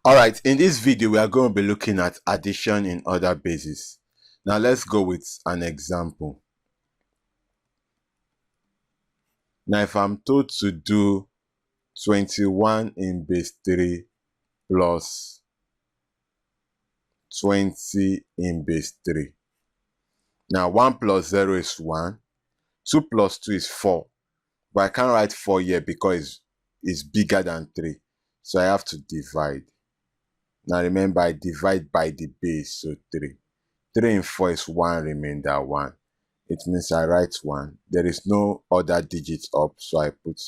Alright, in this video we are going to be looking at addition in other bases. Now let's go with an example. Now if I'm told to do 21 in base 3 plus 20 in base 3. Now 1 plus 0 is 1, 2 plus 2 is 4, but I can't write 4 here because it's bigger than 3, so I have to divide. Now remember, I divide by the base, so 3. 3 in 4 is 1 remainder 1. It means I write 1. There is no other digit up, so I put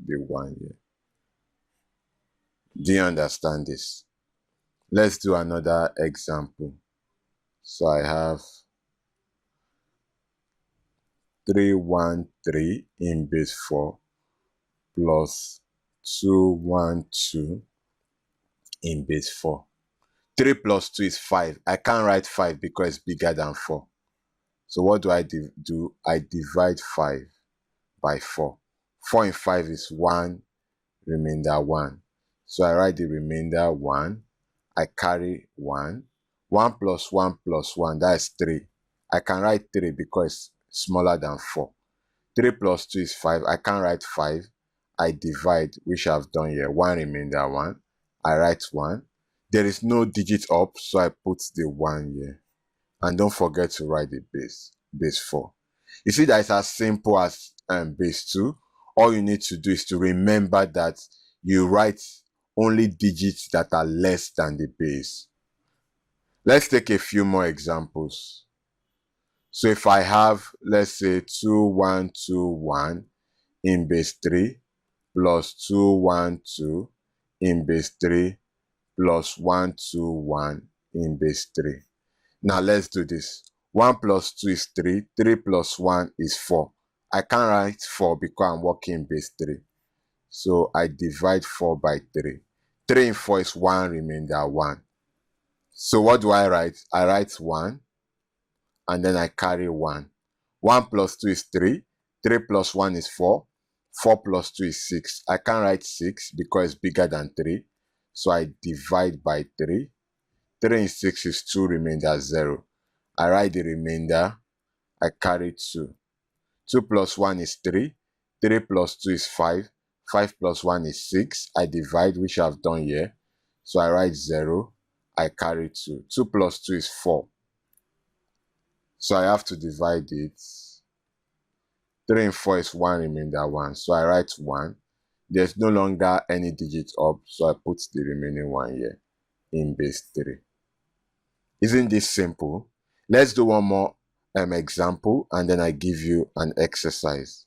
the 1 here. Do you understand this? Let's do another example. So I have 313 in base 4 plus 212 in base 4. 3 plus 2 is 5. I can't write 5 because it's bigger than 4. So what do? I divide 5 by 4. 4 in 5 is 1 remainder 1. So I write the remainder 1. I carry 1. 1 plus 1 plus 1, that is 3. I can write 3 because it's smaller than 4. 3 plus 2 is 5. I can't write 5. I divide, which I've done here. 1 remainder 1. I write 1. There is no digit up, so I put the 1 here. And don't forget to write the base 4. You see that it's as simple as base 2. All you need to do is to remember that you write only digits that are less than the base. Let's take a few more examples. So if I have, let's say, 2121 in base 3 plus 212 in base 3 plus 121 in base 3. Now let's do this. 1 plus 2 is 3. 3 plus 1 is 4. I can't write 4 because I'm working in base 3. So I divide 4 by 3. 3 in 4 is 1 remainder 1. So what do I write? I write 1 and then I carry 1. 1 plus 2 is 3. 3 plus 1 is 4. 4 plus 2 is 6. I can't write 6 because it's bigger than 3. So I divide by 3. 3 in 6 is 2 remainder 0. I write the remainder. I carry 2. 2 plus 1 is 3. 3 plus 2 is 5. 5 plus 1 is 6. I divide, which I've done here. So I write 0. I carry 2. 2 plus 2 is 4. So I have to divide it. 3 in 4 is 1 remainder 1. So I write 1. There's no longer any digit up, so I put the remaining 1 here in base 3. Isn't this simple? Let's do one more example, and then I give you an exercise.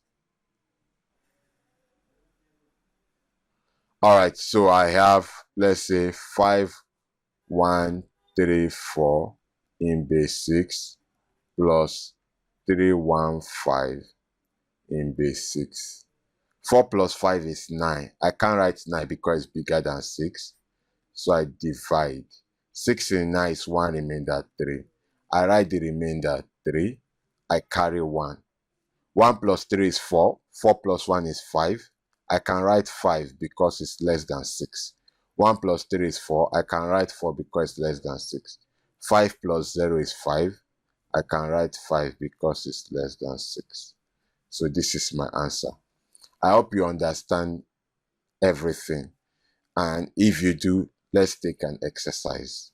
Alright, so I have, let's say, 5134 in base 6 plus 315 in base 6. 4 plus 5 is 9. I can't write 9 because it's bigger than 6. So I divide. 6 in 9 is 1 remainder 3. I write the remainder 3. I carry 1. 1 plus 3 is 4. 4 plus 1 is 5. I can write 5 because it's less than 6. 1 plus 3 is 4. I can write 4 because it's less than 6. 5 plus 0 is 5. I can write 5 because it's less than 6. So this is my answer. I hope you understand everything. And if you do, let's take an exercise.